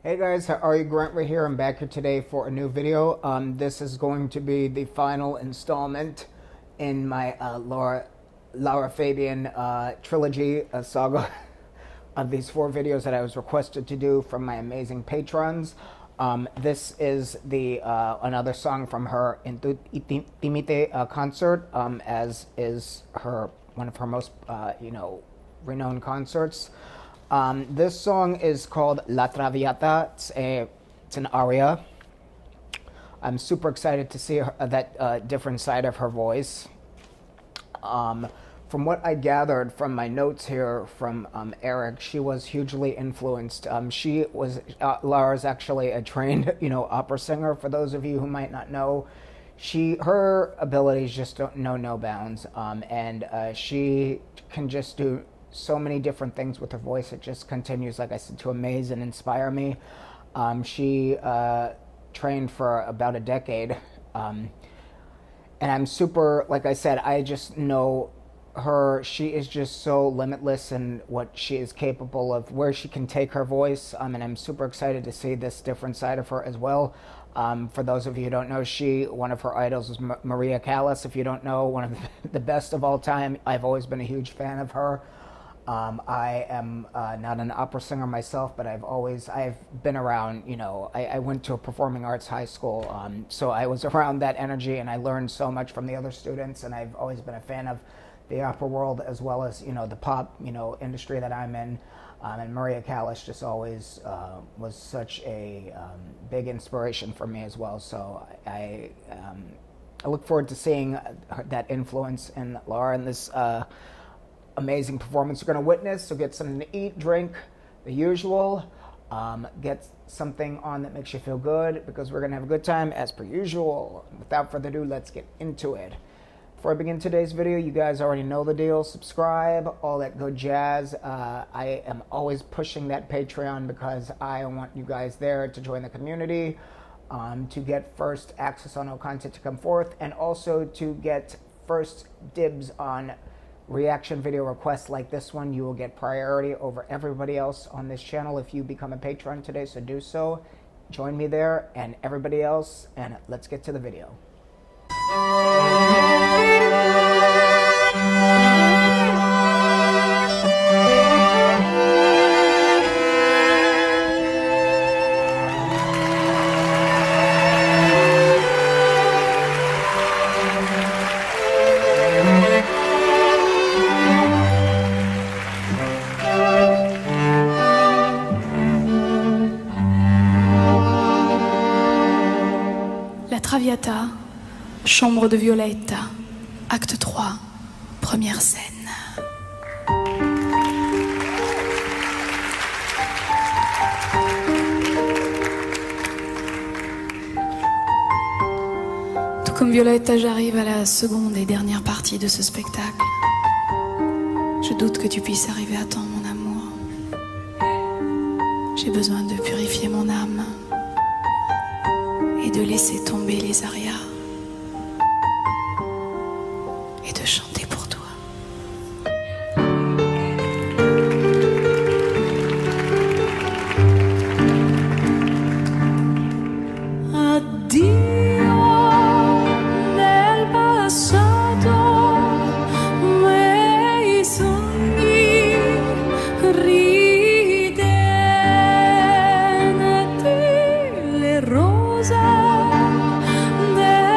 Hey guys, how are you? Grant right here. I'm back here today for a new video. This is going to be the final installment in my Lara Fabian trilogy saga of these 4 videos that I was requested to do from my amazing patrons. This is the another song from her Intimite concert, as is one of her most renowned concerts. This song is called La Traviata. It's an aria. I'm super excited to see that different side of her voice. From what I gathered from my notes here from Eric, she was hugely influenced. Lara's actually a trained, opera singer. For those of you who might not know, her abilities just don't know no bounds, and she can just do so many different things with her voice. It just continues, like I said, to amaze and inspire me. She trained for about a decade, and I'm super, like I said, I just know her. She is just so limitless in what she is capable of, where she can take her voice, and I'm super excited to see this different side of her as well. For those of you who don't know, one of her idols is Maria Callas. If you don't know, one of the best of all time. I've always been a huge fan of her. I am not an opera singer myself, but I've been around, I went to a performing arts high school, so I was around that energy, and I learned so much from the other students, and I've always been a fan of the opera world as well as, the pop, industry that I'm in. And Maria Callas just always was such a big inspiration for me as well. So I look forward to seeing that influence in Lara in this amazing performance you're going to witness. So get something to eat, drink, the usual. Get something on that makes you feel good, because we're going to have a good time as per usual. Without further ado, let's get into it. Before I begin today's video, you guys already know the deal. Subscribe, all that good jazz. I am always pushing that Patreon because I want you guys there to join the community, to get first access on all content to come forth, and also to get first dibs on reaction video requests like this one. You will get priority over everybody else on this channel if you become a patron today, so do so. Join me there and everybody else, and let's get to the video. La Traviata, chambre de Violetta, acte 3, première scène. Tout comme Violetta, j'arrive à la seconde et dernière partie de ce spectacle. Je doute que tu puisses arriver à temps, mon amour. J'ai besoin de purifier mon âme et de laisser tomber les arias et de chanter pour toi. Addio nel passato, miei sogni ridenti, le rose del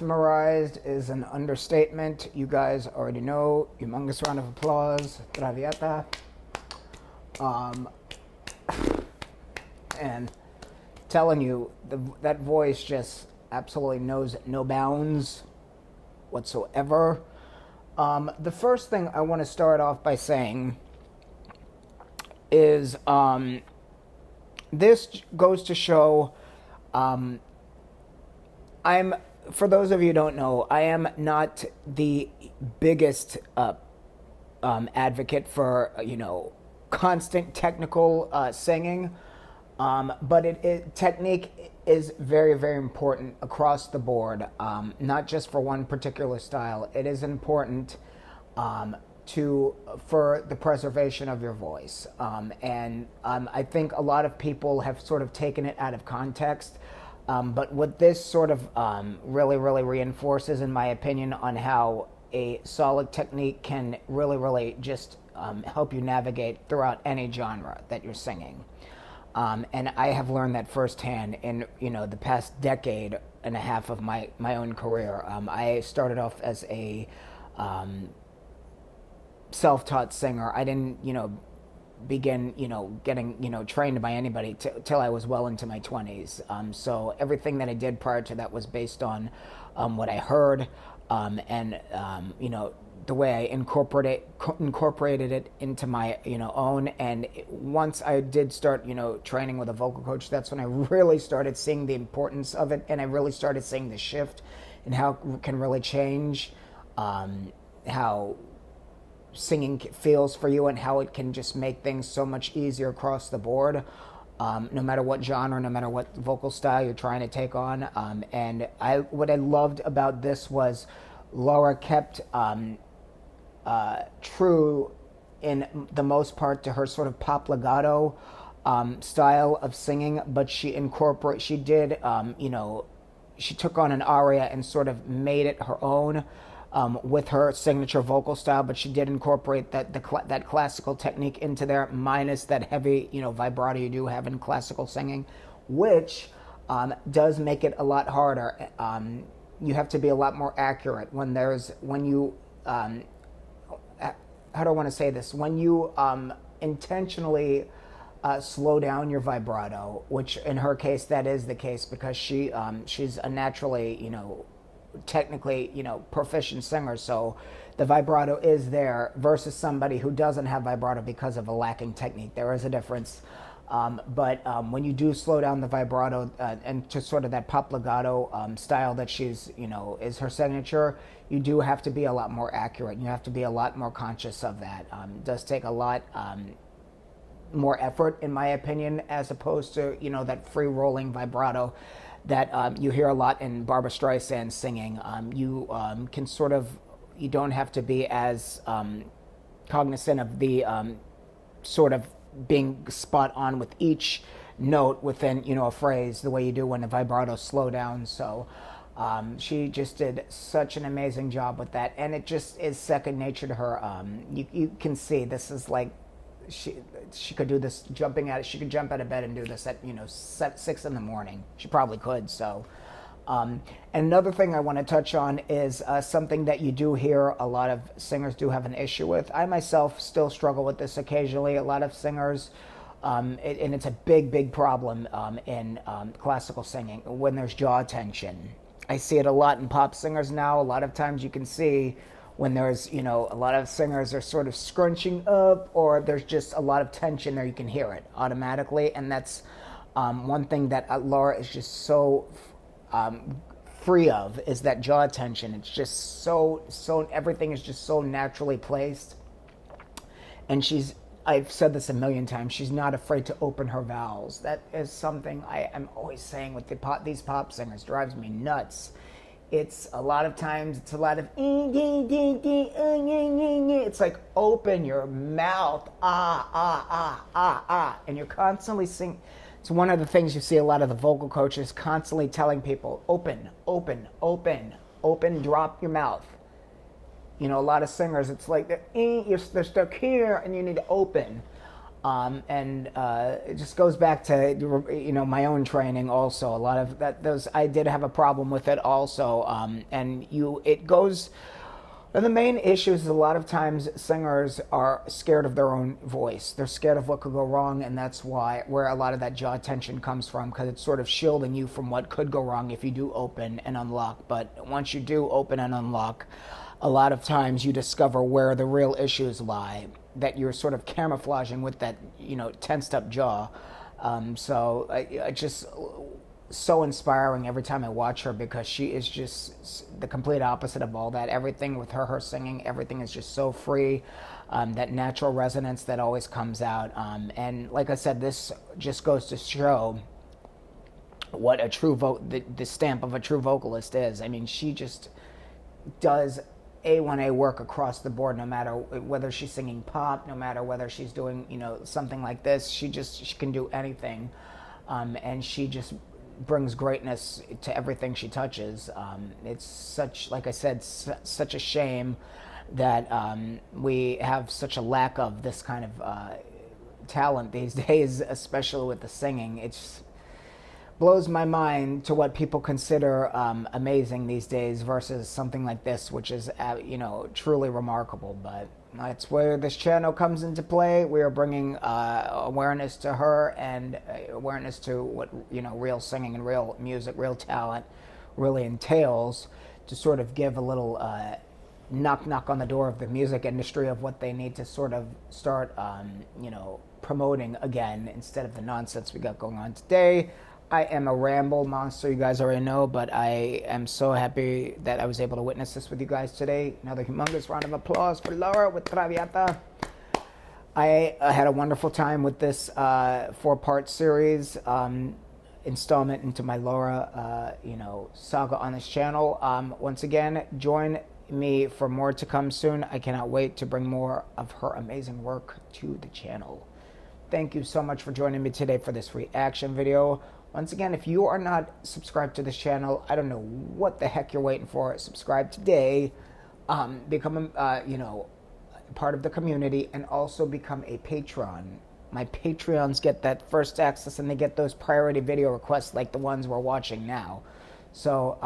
Mesmerized is an understatement. You guys already know. Humongous round of applause. Traviata. And telling you, that voice just absolutely knows no bounds whatsoever. The first thing I want to start off by saying is this goes to show for those of you who don't know, I am not the biggest advocate for, constant technical singing, but technique is very, very important across the board, not just for one particular style. It is important for the preservation of your voice, and I think a lot of people have sort of taken it out of context. But what this sort of really, really reinforces, in my opinion, on how a solid technique can really, really just help you navigate throughout any genre that you're singing. And I have learned that firsthand in, the past decade and a half of my own career. I started off as a self-taught singer. I didn't, begin, getting, trained by anybody till I was well into my 20s. So everything that I did prior to that was based on what I heard, and the way I incorporated it into my, own. And once I did start, training with a vocal coach, that's when I really started seeing the importance of it, and I really started seeing the shift and how it can really change how singing feels for you, and how it can just make things so much easier across the board, no matter what genre, no matter what vocal style you're trying to take on. And what I loved about this was Lara kept true in the most part to her sort of pop legato style of singing, but she took on an aria and sort of made it her own. With her signature vocal style, but she did incorporate that classical technique into there, minus that heavy, vibrato you do have in classical singing, which does make it a lot harder. You have to be a lot more accurate when you how do I want to say this? When you intentionally slow down your vibrato, which in her case that is the case, because she's a naturally, technically, proficient singer, so the vibrato is there, versus somebody who doesn't have vibrato because of a lacking technique. There is a difference. But when you do slow down the vibrato and to sort of that pop legato style that she's, is her signature, you do have to be a lot more accurate. You have to be a lot more conscious of that. It does take a lot more effort, in my opinion, as opposed to, that free rolling vibrato that you hear a lot in Barbra Streisand singing. You can sort of, you don't have to be as cognizant of the sort of being spot on with each note within, a phrase, the way you do when the vibrato slow down. So She just did such an amazing job with that, and it just is second nature to her. You can see this is like she could do this jumping out. She could jump out of bed and do this at 6 in the morning. She probably could. So, and another thing I want to touch on is something that you do hear a lot of singers do have an issue with. I myself still struggle with this occasionally. A lot of singers. And it's a big problem in classical singing when there's jaw tension. I see it a lot in pop singers now. A lot of times you can see when there's, a lot of singers are sort of scrunching up, or there's just a lot of tension there. You can hear it automatically. And that's one thing that Lara is just so free of, is that jaw tension. It's just so everything is just so naturally placed. And I've said this a million times, she's not afraid to open her vowels. That is something I am always saying with these pop singers. Drives me nuts. It's a lot of times, it's a lot of, it's like, open your mouth, and you're constantly singing. It's one of the things you see a lot of the vocal coaches constantly telling people, open, drop your mouth. A lot of singers, it's like they're stuck here, and you need to open. It just goes back to my own training. Also, a lot of those I did have a problem with it also. And the main issue is a lot of times singers are scared of their own voice. They're scared of what could go wrong, and that's where a lot of that jaw tension comes from, because it's sort of shielding you from what could go wrong if you do open and unlock. But once you do open and unlock, a lot of times you discover where the real issues lie, that you're sort of camouflaging with that, tensed up jaw. So I just so inspiring every time I watch her, because she is just the complete opposite of all that. Everything with her singing, everything is just so free. That natural resonance that always comes out. And like I said, this just goes to show what a true the stamp of a true vocalist is. I mean, she just does A1A work across the board, no matter whether she's singing pop, no matter whether she's doing, something like this. She can do anything. And she just brings greatness to everything she touches. It's such a shame that we have such a lack of this kind of talent these days, especially with the singing. It's blows my mind to what people consider amazing these days versus something like this, which is truly remarkable. But that's where this channel comes into play. We are bringing awareness to her, and awareness to what real singing and real music, real talent really entails, to sort of give a little knock on the door of the music industry of what they need to sort of start promoting again, instead of the nonsense we got going on today. I am a ramble monster, you guys already know, but I am so happy that I was able to witness this with you guys today. Another humongous round of applause for Lara with Traviata. I had a wonderful time with this 4-part series, installment into my Lara, saga on this channel. Once again, join me for more to come soon. I cannot wait to bring more of her amazing work to the channel. Thank you so much for joining me today for this reaction video. Once again, if you are not subscribed to this channel, I don't know what the heck you're waiting for. Subscribe today, become part of the community, and also become a patron. My Patreons get that first access, and they get those priority video requests like the ones we're watching now. So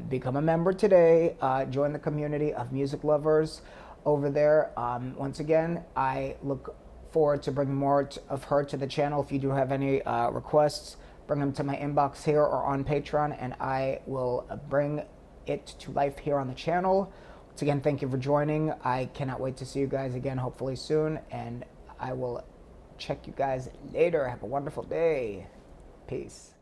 become a member today. Join the community of music lovers over there. Once again, I look forward to bringing more of her to the channel. If you do have any requests, bring them to my inbox here or on Patreon, and I will bring it to life here on the channel. Once again, thank you for joining. I cannot wait to see you guys again, hopefully soon, and I will check you guys later. Have a wonderful day. Peace.